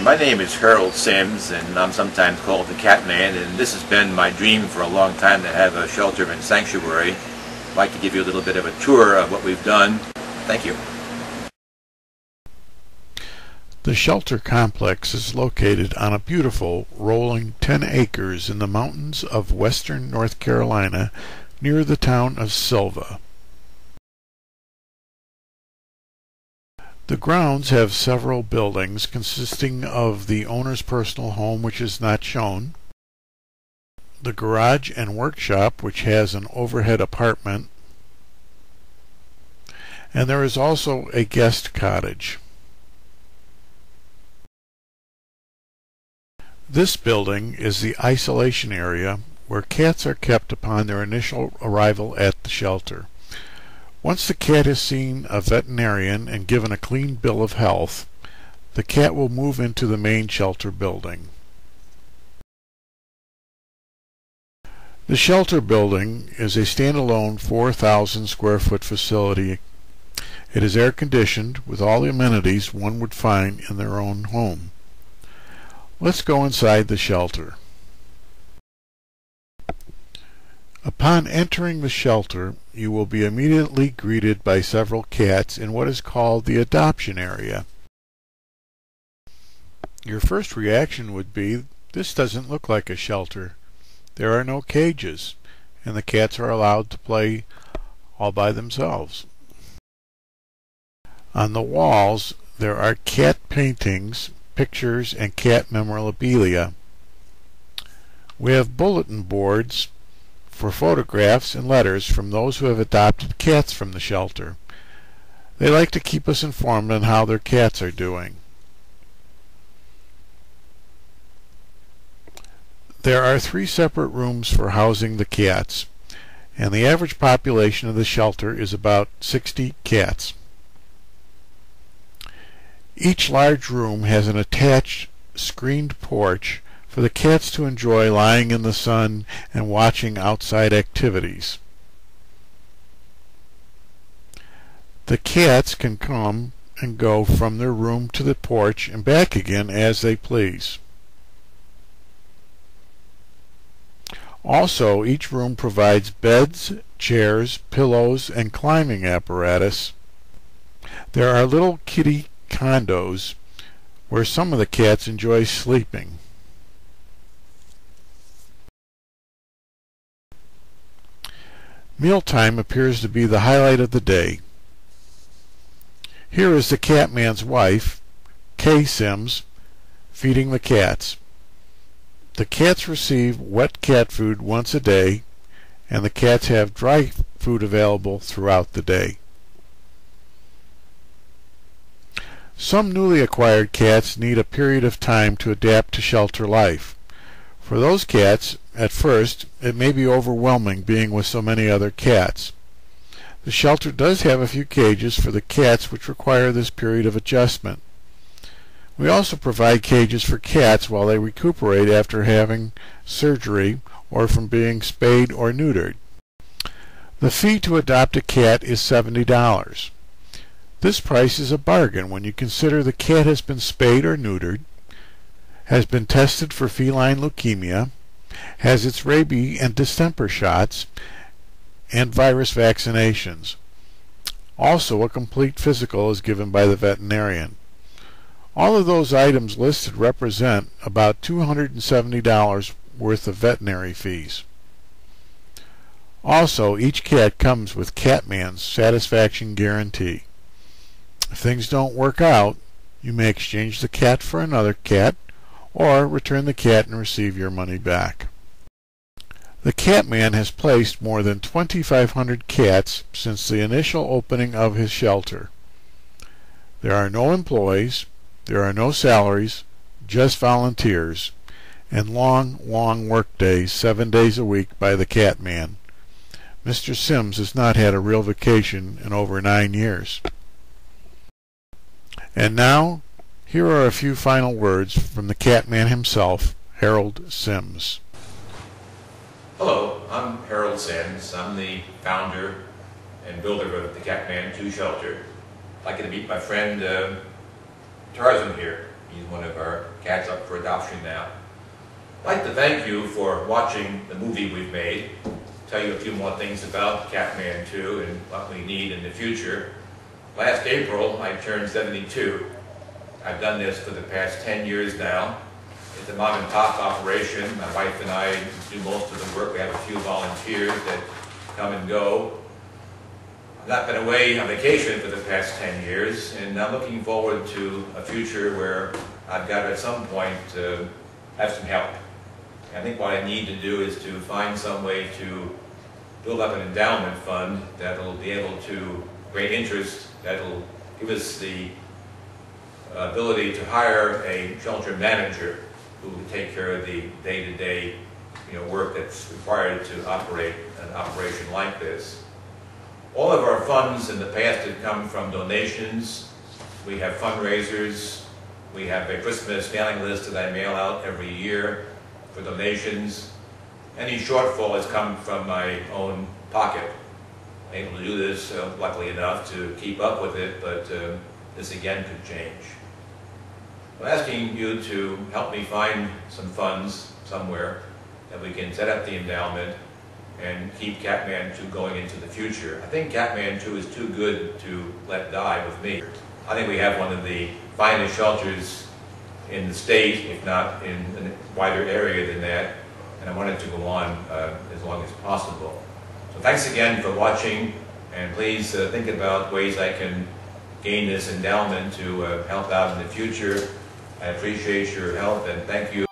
My name is Harold Sims, and I'm sometimes called the Catman, and this has been my dream for a long time to have a shelter and sanctuary. I'd like to give you a little bit of a tour of what we've done. Thank you. The shelter complex is located on a beautiful rolling 10 acres in the mountains of western North Carolina near the town of Sylva. The grounds have several buildings consisting of the owner's personal home, which is not shown, the garage and workshop, which has an overhead apartment, and there is also a guest cottage. This building is the isolation area where cats are kept upon their initial arrival at the shelter. Once the cat has seen a veterinarian and given a clean bill of health, the cat will move into the main shelter building. The shelter building is a standalone 4,000 square foot facility. It is air conditioned with all the amenities one would find in their own home. Let's go inside the shelter. Upon entering the shelter, you will be immediately greeted by several cats in what is called the adoption area. Your first reaction would be, this doesn't look like a shelter. There are no cages, and the cats are allowed to play all by themselves. On the walls, there are cat paintings, pictures, and cat memorabilia. We have bulletin boards for photographs and letters from those who have adopted cats from the shelter. They like to keep us informed on how their cats are doing. There are 3 separate rooms for housing the cats, and the average population of the shelter is about 60 cats. Each large room has an attached screened porch for the cats to enjoy lying in the sun and watching outside activities. The cats can come and go from their room to the porch and back again as they please. Also, each room provides beds, chairs, pillows, and climbing apparatus. There are little kitty condos where some of the cats enjoy sleeping. Mealtime appears to be the highlight of the day. Here is the Catman's wife, Kay Sims, feeding the cats. The cats receive wet cat food once a day, and the cats have dry food available throughout the day. Some newly acquired cats need a period of time to adapt to shelter life. For those cats, at first, it may be overwhelming being with so many other cats. The shelter does have a few cages for the cats which require this period of adjustment. We also provide cages for cats while they recuperate after having surgery or from being spayed or neutered. The fee to adopt a cat is $70. This price is a bargain when you consider the cat has been spayed or neutered, has been tested for feline leukemia, has its rabies and distemper shots, and virus vaccinations. Also, a complete physical is given by the veterinarian. All of those items listed represent about $270 worth of veterinary fees. Also, each cat comes with Catman's satisfaction guarantee. If things don't work out, you may exchange the cat for another cat, or return the cat and receive your money back. The Catman has placed more than 2,500 cats since the initial opening of his shelter. There are no employees, there are no salaries, just volunteers, and long work days, 7 days a week by the Catman. Mr. Sims has not had a real vacation in over 9 years. And now, here are a few final words from the Catman himself, Harold Sims. Hello, I'm Harold Sims. I'm the founder and builder of the Catman2 shelter. I'd like you to meet my friend Tarzan here. He's one of our cats up for adoption now. I'd like to thank you for watching the movie we've made, tell you a few more things about Catman2 and what we need in the future. Last April, I turned 72. I've done this for the past 10 years now. It's a mom and pop operation. My wife and I do most of the work. We have a few volunteers that come and go. I've not been away on vacation for the past 10 years, and I'm looking forward to a future where I've got to at some point have some help. I think what I need to do is to find some way to build up an endowment fund that will be able to create interest, that will give us the ability to hire a shelter manager who will take care of the day-to-day work that's required to operate an operation like this. All of our funds in the past have come from donations. We have fundraisers. We have a Christmas mailing list that I mail out every year for donations. Any shortfall has come from my own pocket. I'm able to do this, luckily enough, to keep up with it, but this again could change. I'm asking you to help me find some funds somewhere that we can set up the endowment and keep Catman2 going into the future. I think Catman2 is too good to let die with me. I think we have one of the finest shelters in the state, if not in a wider area than that, and I want it to go on as long as possible. So thanks again for watching, and please think about ways I can gain this endowment to help out in the future. I appreciate your help, and thank you.